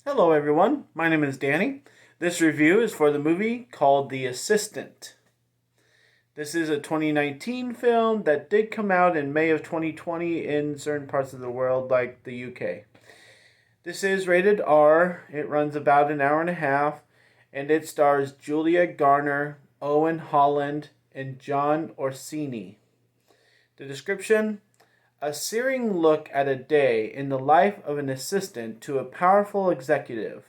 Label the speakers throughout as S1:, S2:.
S1: Hello, everyone. My name is Danny. This review is for the movie called The Assistant. This is a 2019 film that did come out in May of 2020 in certain parts of the world, like the UK. This is rated R. It runs about an hour and a half, and it stars Julia Garner, Owen Holland, and John Orsini. The description: a searing look at a day in the life of an assistant to a powerful executive.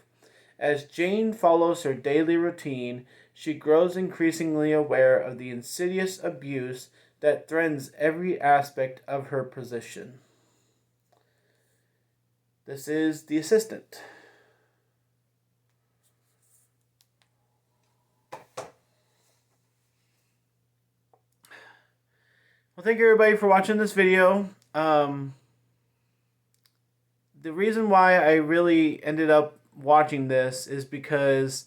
S1: As Jane follows her daily routine, she grows increasingly aware of the insidious abuse that threatens every aspect of her position. This is The Assistant. Well, thank you everybody for watching this video. The reason why I really ended up watching this is because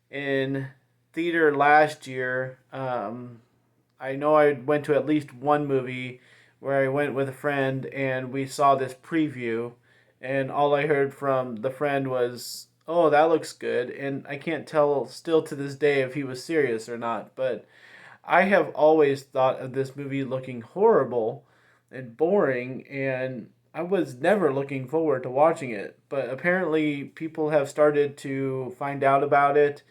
S1: in theater last year, I know I went to at least one movie where I went with a friend and we saw this preview, and all I heard from the friend was, "Oh, that looks good," and I can't tell still to this day if he was serious or not. But I have always thought of this movie looking horrible and boring, and I was never looking forward to watching it. But apparently, people have started to find out about it,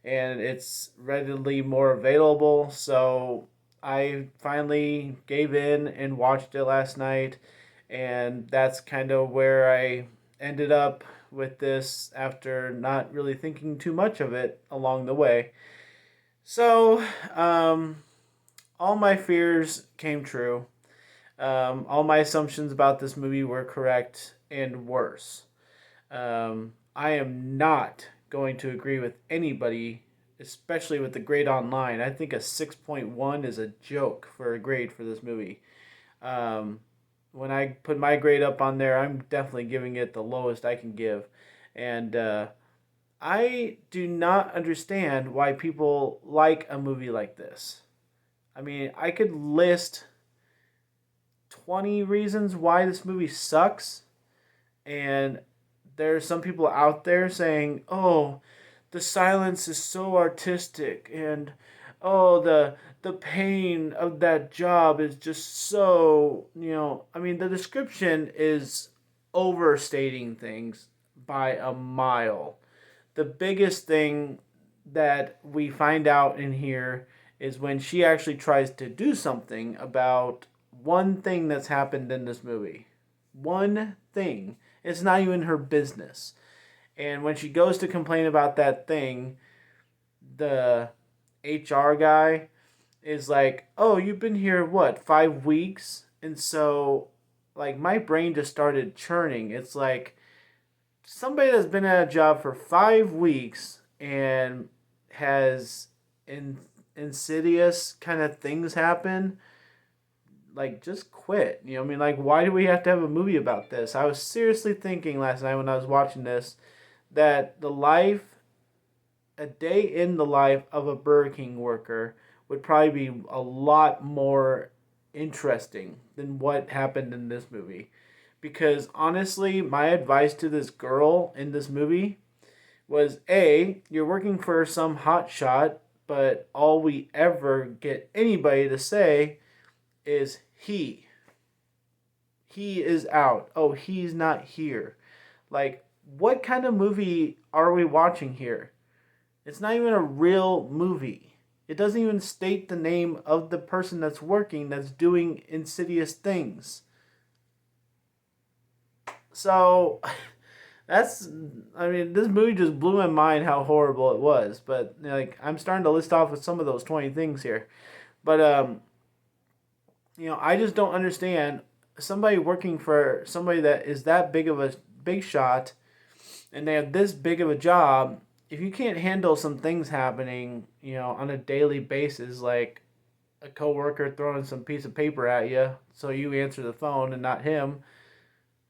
S1: and it's readily more available. So I finally gave in and watched it last night, and that's kind of where I ended up with this after not really thinking too much of it along the way. So, all my fears came true. All my assumptions about this movie were correct and worse. I am not going to agree with anybody, especially with the grade online. I think a 6.1 is a joke for a grade for this movie. Um, when I put my grade up on there, I'm definitely giving it the lowest I can give. And I do not understand why people like a movie like this. I mean, I could list 20 reasons why this movie sucks, and there's some people out there saying, "Oh, the silence is so artistic," and "Oh, the pain of that job is just so, I mean, the description is overstating things by a mile. The biggest thing that we find out in here is when she actually tries to do something about one thing that's happened in this movie. One thing. It's not even her business. And when she goes to complain about that thing, the HR guy is like, "Oh, you've been here, what, 5 weeks?" And so, like, my brain just started churning. It's like, somebody that's been at a job for 5 weeks and has insidious kind of things happen, like, just quit. I mean, like, why do we have to have a movie about this? I was seriously thinking last night when I was watching this that a day in the life of a Burger King worker would probably be a lot more interesting than what happened in this movie. Because honestly, my advice to this girl in this movie was, A, you're working for some hot shot, but all we ever get anybody to say is he. He is out. Oh, he's not here. Like, what kind of movie are we watching here? It's not even a real movie. It doesn't even state the name of the person that's working that's doing insidious things. So, that's, I mean, this movie just blew my mind how horrible it was. But, like, I'm starting to list off with some of those 20 things here. But, I just don't understand somebody working for somebody that is that big of a big shot and they have this big of a job. If you can't handle some things happening, on a daily basis, like a coworker throwing some piece of paper at you, so you answer the phone and not him,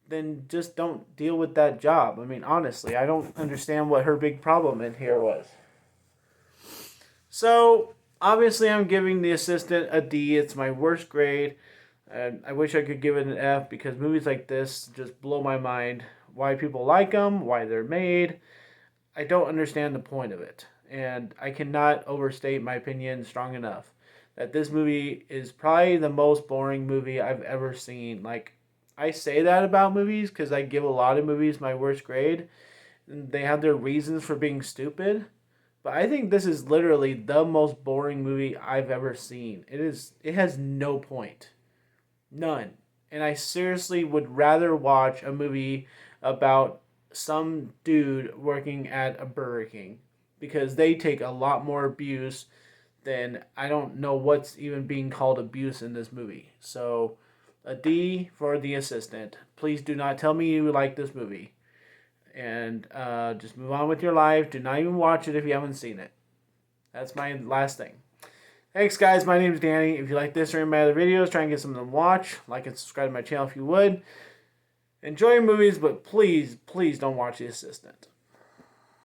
S1: then just don't deal with that job. I mean, honestly, I don't understand what her big problem in here was. So, obviously, I'm giving The Assistant a D. It's my worst grade. And I wish I could give it an F because movies like this just blow my mind. why people like them, why they're made. I don't understand the point of it. And I cannot overstate my opinion strong enough that this movie is probably the most boring movie I've ever seen. Like, I say that about movies because I give a lot of movies my worst grade. And they have their reasons for being stupid. But I think this is literally the most boring movie I've ever seen. It has no point. None. And I seriously would rather watch a movie about some dude working at a Burger King because they take a lot more abuse than I don't know what's even being called abuse in this movie. So, a D for The Assistant. Please do not tell me you like this movie. And just move on with your life. Do not even watch it if you haven't seen it. That's my last thing. Thanks, guys. My name is Danny. If you like this or any of my other videos, try and get something to watch. Like and subscribe to my channel if you would. Enjoy your movies, but please, please don't watch The Assistant.